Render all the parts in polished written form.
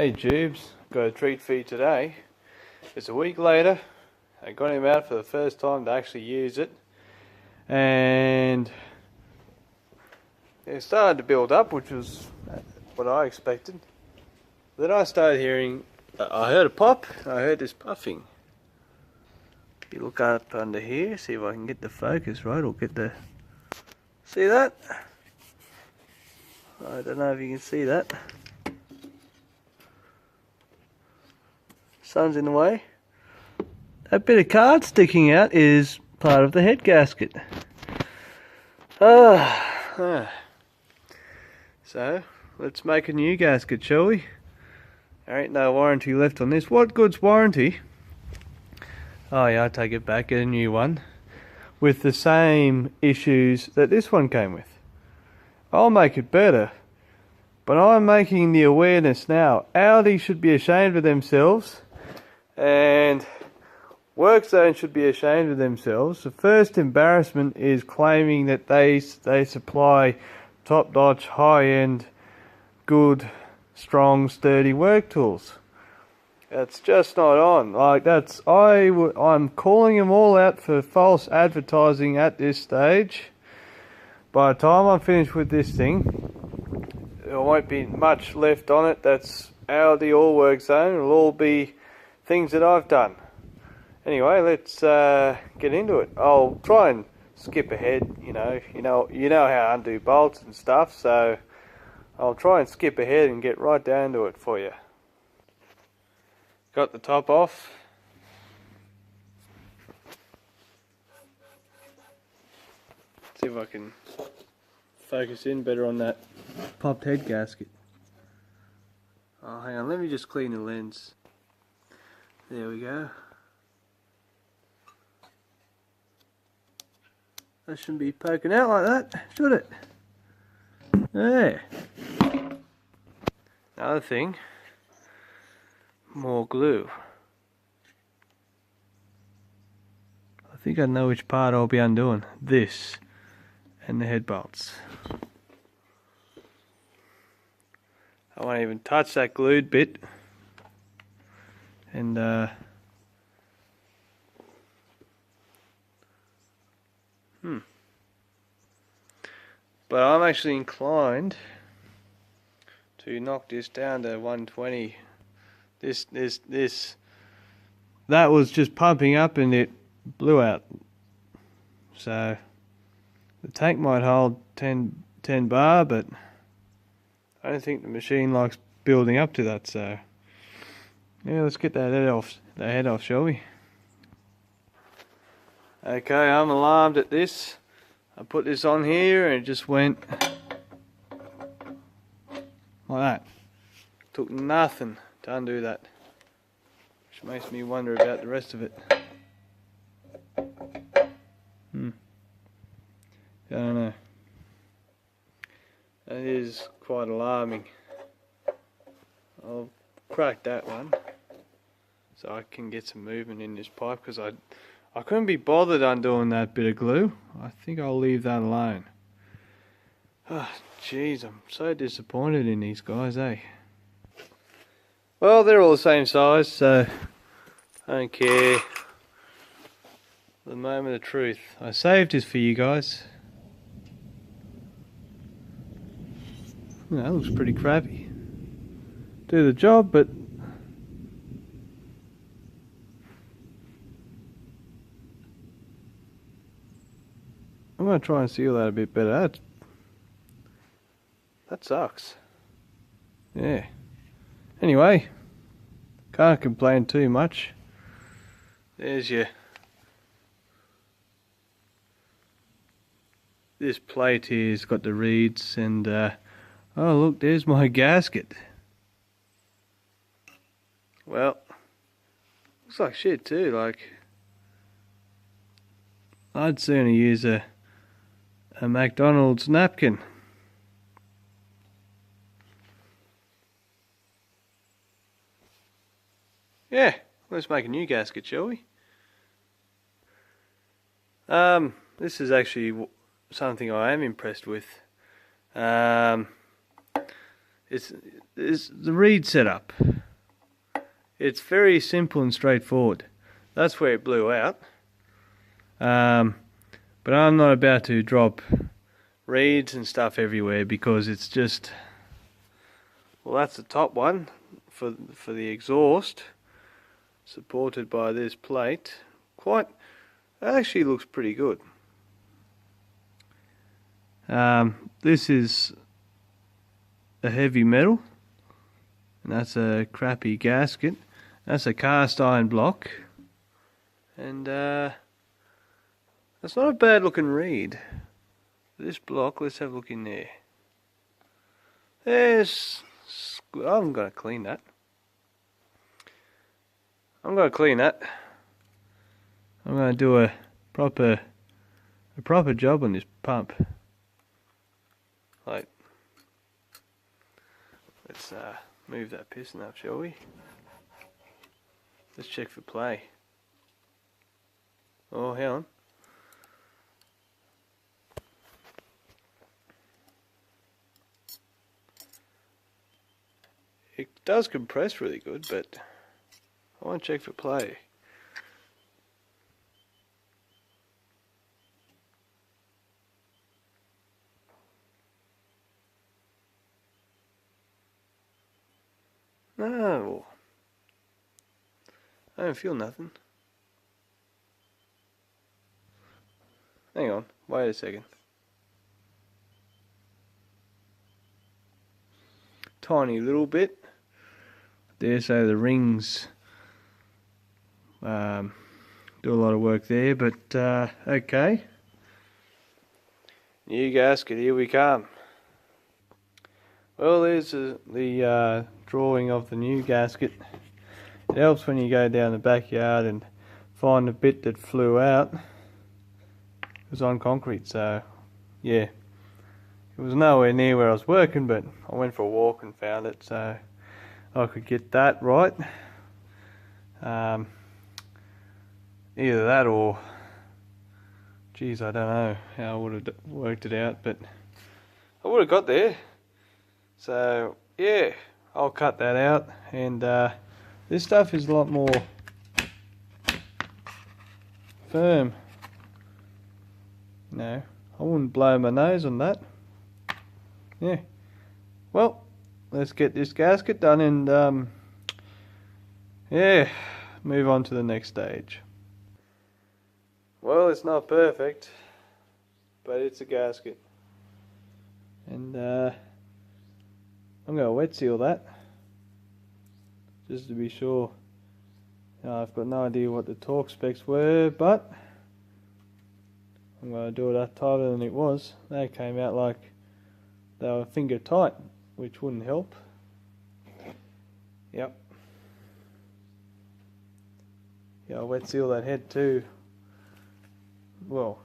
Hey Jubes, got a treat for you today. It's a week later. I got him out for the first time to actually use it, and it started to build up, which was what I expected. Then I started hearing, I heard a pop, and I heard this puffing. You look up under here, see if I can get the focus right, or get the, see that? I don't know if you can see that. Sun's in the way. That bit of card sticking out is part of the head gasket. So, let's make a new gasket, shall we? There ain't no warranty left on this. What good's warranty? Oh yeah, I take it back, get a new one with the same issues that this one came with. I'll make it better, but I'm making the awareness now. ALDI should be ashamed of themselves, and Workzone should be ashamed of themselves. The first embarrassment is claiming that they supply top-notch, high-end, good, strong, sturdy work tools. That's just not on. Like, I'm calling them all out for false advertising at this stage. By the time I'm finished with this thing, there won't be much left on it. That's ALDI or Workzone. It'll all be things that I've done. Anyway, let's get into it. I'll try and skip ahead. You know how I undo bolts and stuff. So I'll try and skip ahead and get right down to it for you. Got the top off. See if I can focus in better on that popped head gasket. Oh, hang on, let me just clean the lens. There we go. That shouldn't be poking out like that, should it? There. Another thing. More glue. I think I know which part I'll be undoing. This and the head bolts. I won't even touch that glued bit. And but I'm actually inclined to knock this down to 120. That was just pumping up and it blew out. So the tank might hold 10 bar, but I don't think the machine likes building up to that. So yeah, let's get that head off, shall we? Okay, I'm alarmed at this. I put this on here and it just went like that. Took nothing to undo that, which makes me wonder about the rest of it. I don't know. That is quite alarming. I'll crack that one so I can get some movement in this pipe, because I couldn't be bothered undoing that bit of glue. I think I'll leave that alone. Oh, jeez, I'm so disappointed in these guys, eh? Well, they're all the same size, so I don't care. The moment of truth. I saved this for you guys. That looks pretty crappy. Do the job, but I'm going to try and seal that a bit better. That sucks. Yeah. Anyway, can't complain too much. There's your... This plate here's got the reeds, and oh look, there's my gasket. Well, looks like shit too. Like, I'd sooner use a McDonald's napkin. Yeah, let's make a new gasket, shall we? This is actually something I am impressed with. It's is the reed setup. It's very simple and straightforward. That's where it blew out. But I'm not about to drop reeds and stuff everywhere because it's just, well, that's the top one for the exhaust, supported by this plate. That actually looks pretty good. This is a heavy metal, and that's a crappy gasket. That's a cast iron block, and that's not a bad looking reed. This block, let's have a look in there. I'm going to clean that. I'm going to do a proper job on this pump. Like, let's move that piston up, shall we? Let's check for play. Oh, hang on. It does compress really good, but I want to check for play. No, I don't feel nothing. Hang on, wait a second. Tiny little bit. Dare say the rings do a lot of work there, but okay. New gasket, here we come. Well, there's the drawing of the new gasket. It helps when you go down the backyard and find a bit that flew out. It was on concrete, so yeah. It was nowhere near where I was working, but I went for a walk and found it, so I could get that right. Either that or, geez, I don't know how I would have worked it out, but I would have got there. So yeah, I'll cut that out, and this stuff is a lot more firm. No, I wouldn't blow my nose on that. Yeah, well, let's get this gasket done and yeah, move on to the next stage. Well, it's not perfect, but it's a gasket, and I'm going to wet seal that just to be sure. I've got no idea what the torque specs were, but I'm going to do it up tighter than it was. They came out like they were finger tight, which wouldn't help. Yep. Yeah, I'll wet seal that head too. Well,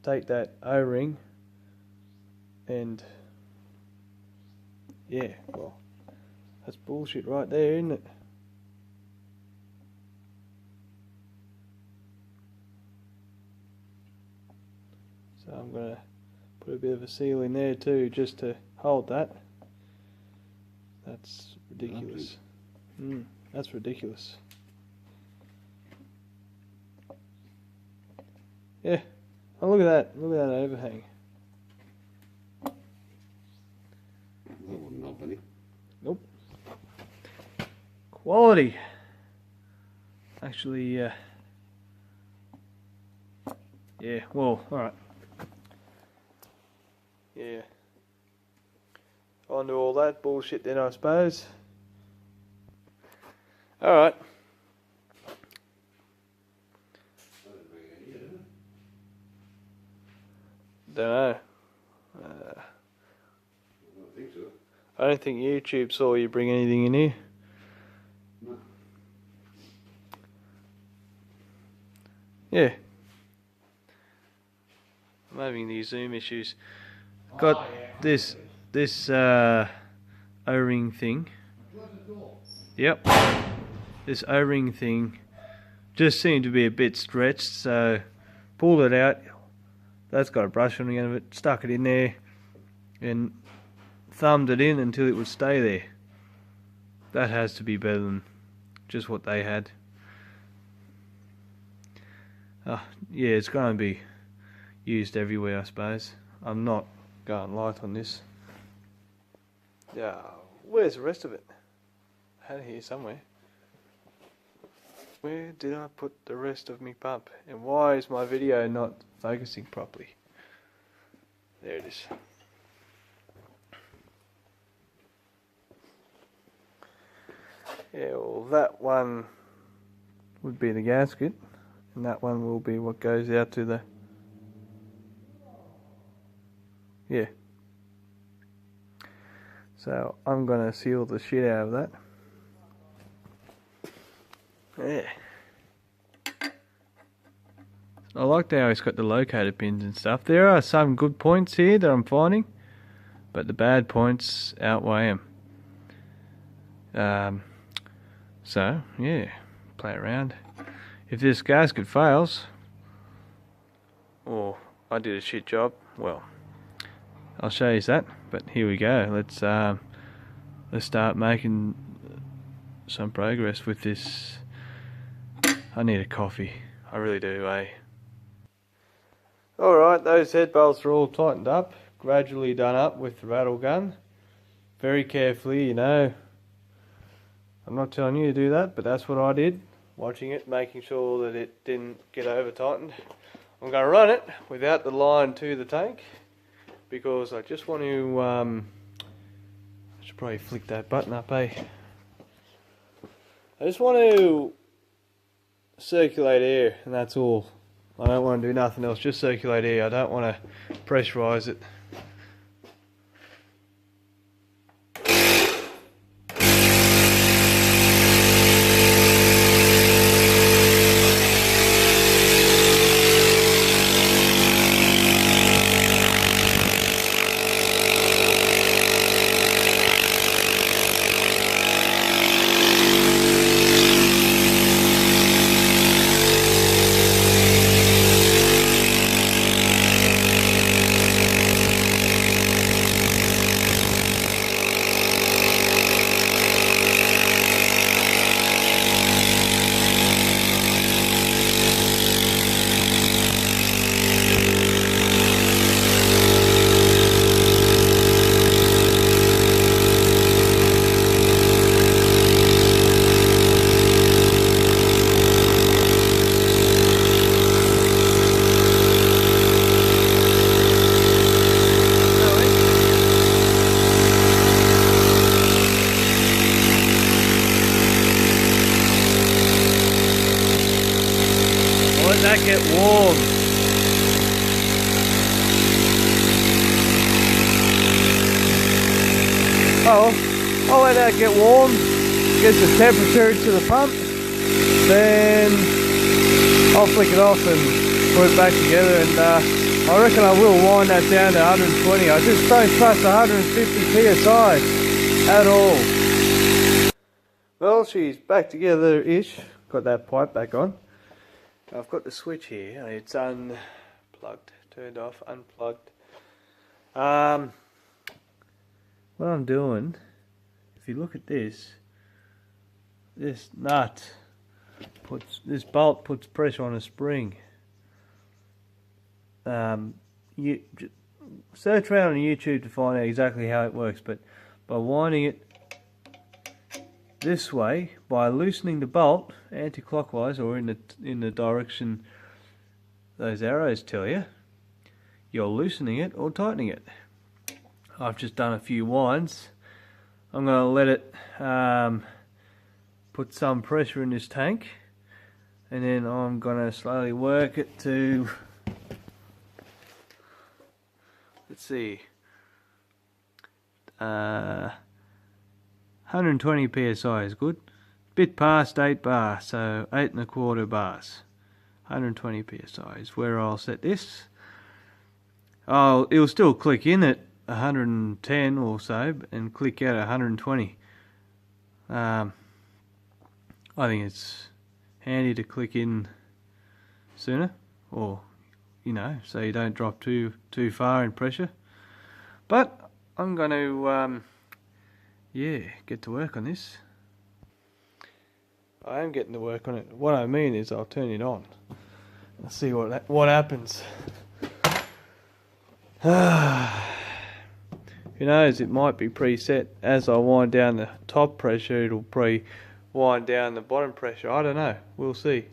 take that O-ring and yeah, well, that's bullshit right there, isn't it? So I'm going to put a bit of a seal in there too, just to hold that. That's ridiculous. That's ridiculous. Yeah. Oh, look at that. Look at that overhang. Nope. Quality. Actually, yeah, well, alright. Yeah. On to all that bullshit then, I suppose. Alright. Don't know. I don't think YouTube saw you bring anything in here. No. Yeah. I'm having these Zoom issues. Got this O-ring thing. Yep. This O-ring thing just seemed to be a bit stretched, so pulled it out. That's got a brush on the end of it, stuck it in there, and thumbed it in until it would stay there. That has to be better than just what they had. Yeah, it's going to be used everywhere, I suppose. I'm not going light on this. Yeah, where's the rest of it? I had it here somewhere. Where did I put the rest of my pump? And why is my video not focusing properly? There it is. Yeah, well, that one would be the gasket, and that one will be what goes out to the... Yeah. So I'm gonna seal the shit out of that. Yeah. I like how it's got the locator pins and stuff. There are some good points here that I'm finding, but the bad points outweigh them. So, yeah, play around. If this gasket fails, or I did a shit job, well, I'll show you that. But here we go. Let's start making some progress with this. I need a coffee. I really do, eh? Alright, those head bolts are all tightened up, gradually done up with the rattle gun. Very carefully, you know. I'm not telling you to do that, but that's what I did. Watching it, making sure that it didn't get over tightened. I'm going to run it without the line to the tank, because I just want to, I should probably flick that button up, eh? I just want to circulate air, and that's all. I don't want to do nothing else, just circulate air. I don't want to pressurise it. Let that get warm. Oh, I'll let that get warm, get the temperature to the pump, then I'll flick it off and put it back together, and I reckon I will wind that down to 120. I just don't trust 150 psi at all. Well, she's back together-ish. Got that pipe back on. I've got the switch here. It's unplugged, turned off, unplugged. What I'm doing, if you look at this nut this bolt puts pressure on a spring. You search around on YouTube to find out exactly how it works, but by winding it this way, by loosening the bolt anti-clockwise or in the direction those arrows tell you, you're loosening it or tightening it. I've just done a few winds. I'm going to let it put some pressure in this tank, and then I'm going to slowly work it to, let's see, 120 psi is good. Bit past 8 bar, so 8 1/4 bars. 120 psi is where I'll set this. It'll still click in at 110 or so and click out at 120. I think it's handy to click in sooner, or so you don't drop too far in pressure. But I'm going to, yeah, get to work on this. I am getting to work on it. What I mean is I'll turn it on. I'll see what happens. Who knows, it might be preset. As I wind down the top pressure, it'll wind down the bottom pressure. I don't know. We'll see.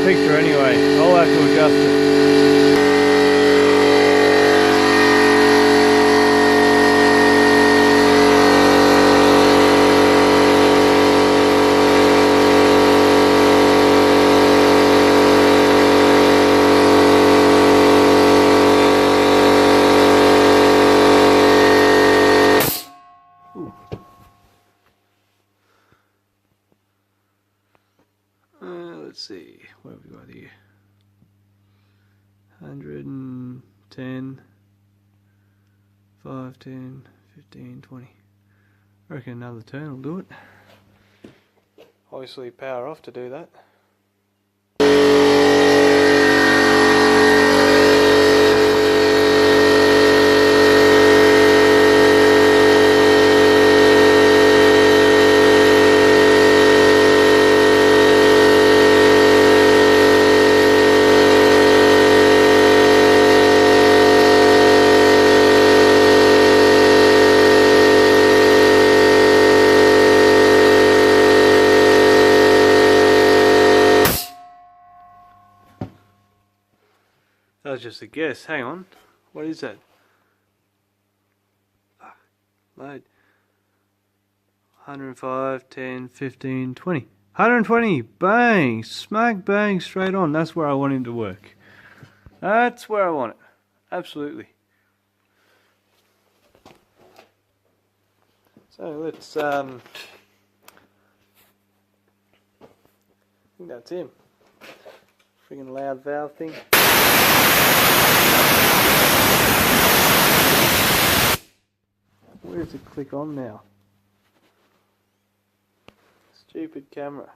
Picture anyway. I'll have to adjust it. Let's see, what have we got here? 110, 5, 10, 15, 20. I reckon another turn will do it. Obviously power off to do that. That was just a guess. Hang on. What is that? Load. 105, 10, 15, 20. 120. Bang. Smack bang straight on. That's where I want him to work. That's where I want it. Absolutely. So let's I think that's him. Friggin' loud valve thing. Where does it click on now? Stupid camera.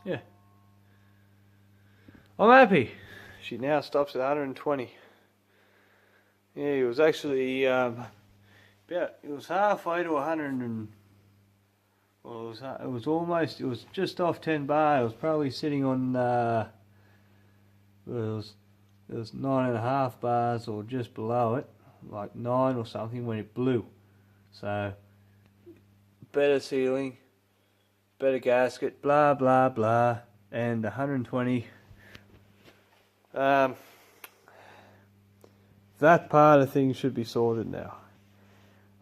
Yeah. I'm happy. She now stops at 120. Yeah, it was actually it was halfway to 100 and well, it was just off 10 bar. It was probably sitting on it was 9.5 bars or just below it, like 9 or something when it blew. So better sealing, better gasket, blah blah blah, and 120. that part of things should be sorted now.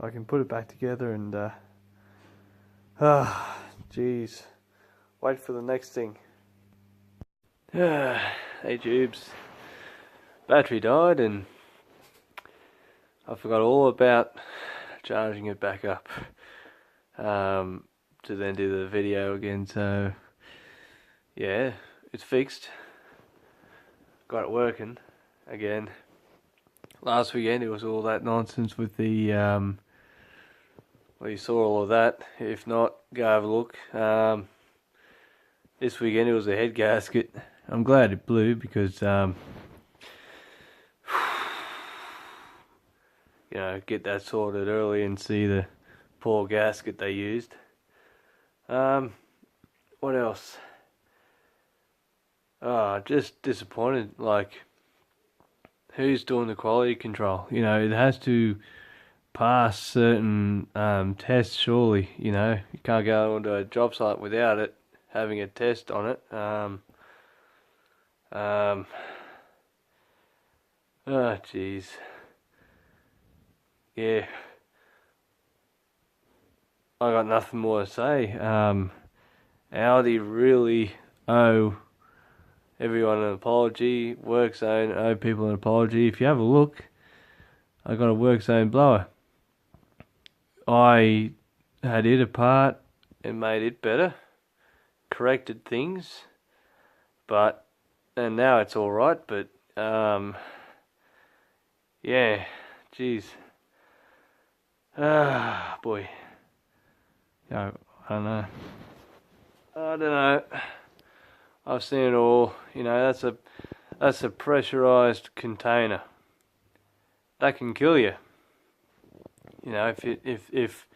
I can put it back together and jeez, wait for the next thing. Hey Jubes, battery died and I forgot all about charging it back up to then do the video again. So yeah, it's fixed, got it working again. Last weekend it was all that nonsense with the well, you saw all of that. If not, go have a look. This weekend it was a head gasket. I'm glad it blew because you know, get that sorted early and see the poor gasket they used. What else? Just disappointed. Like, who's doing the quality control? You know, it has to pass certain tests, surely. You know, you can't go onto a job site without it having a test on it. Oh jeez. Yeah, I got nothing more to say. ALDI really owe everyone an apology. WorkZone owe people an apology. If you have a look, I got a WorkZone blower. I had it apart and made it better, corrected things, and now it's all right. But yeah, jeez. Boy. I don't know. I've seen it all. You know, that's a pressurized container. That can kill you. You know, if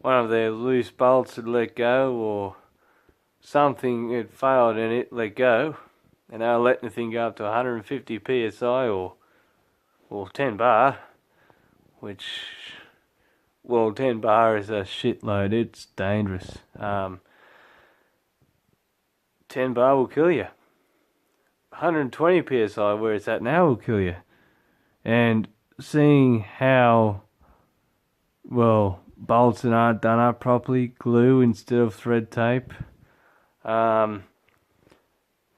one of their loose bolts had let go or something had failed and it let go, and they were letting the thing go up to 150 psi or 10 bar, which, well, 10 bar is a shitload. It's dangerous. 10 bar will kill you. 120 psi, where it's at now, will kill you. And seeing how, well, bolts aren't done up properly, glue instead of thread tape, I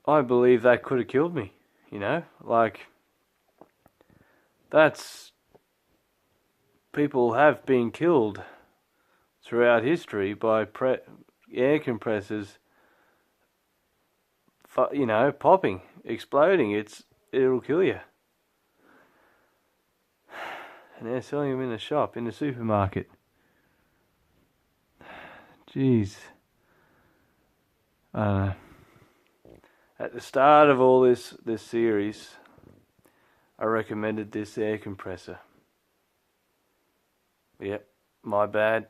believe that could have killed me. You know, like, people have been killed throughout history by air compressors, you know, popping, exploding. It'll kill you. And they're selling them in the shop, in the supermarket. Jeez. I don't know. At the start of all this series, I recommended this air compressor. Yep, my bad.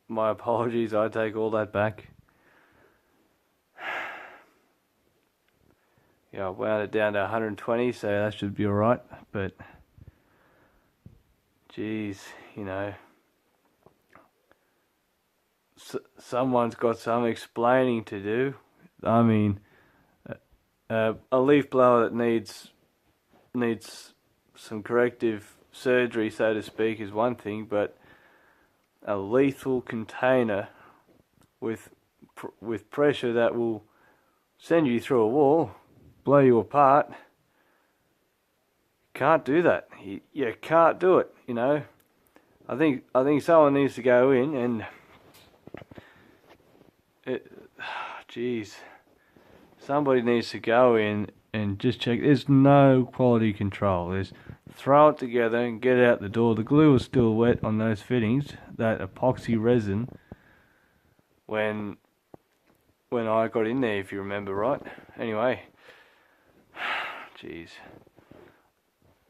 My apologies, I take all that back. Yeah, I wound it down to 120, so that should be alright, but geez, you know, someone's got some explaining to do. I mean, a leaf blower that needs some corrective surgery, so to speak, is one thing, but a lethal container with pressure that will send you through a wall, blow you apart, can't do that. You can't do it. You know, I think someone needs to go in and geez, somebody needs to go in and just check. There's no quality control. There's throw it together and get it out the door. The glue was still wet on those fittings, that epoxy resin, when I got in there, if you remember right. Anyway, jeez,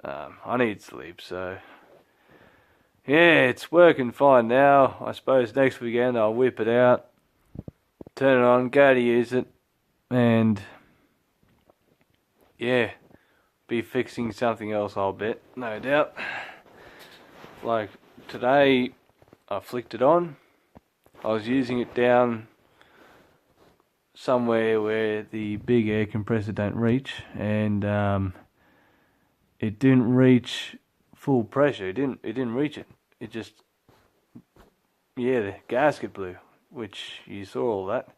I need sleep, so yeah, it's working fine now. I suppose next weekend I'll whip it out, turn it on, go to use it, and yeah, be fixing something else, I'll bet, no doubt. Like today, I flicked it on. I was using it down somewhere where the big air compressor don't reach, and it didn't reach full pressure. It didn't reach it. It just, yeah, the gasket blew, which you saw all that.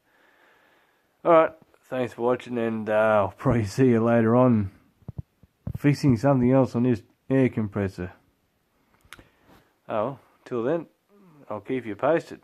Alright, thanks for watching, and I'll probably see you later on fixing something else on this air compressor. Oh, till then, I'll keep you posted.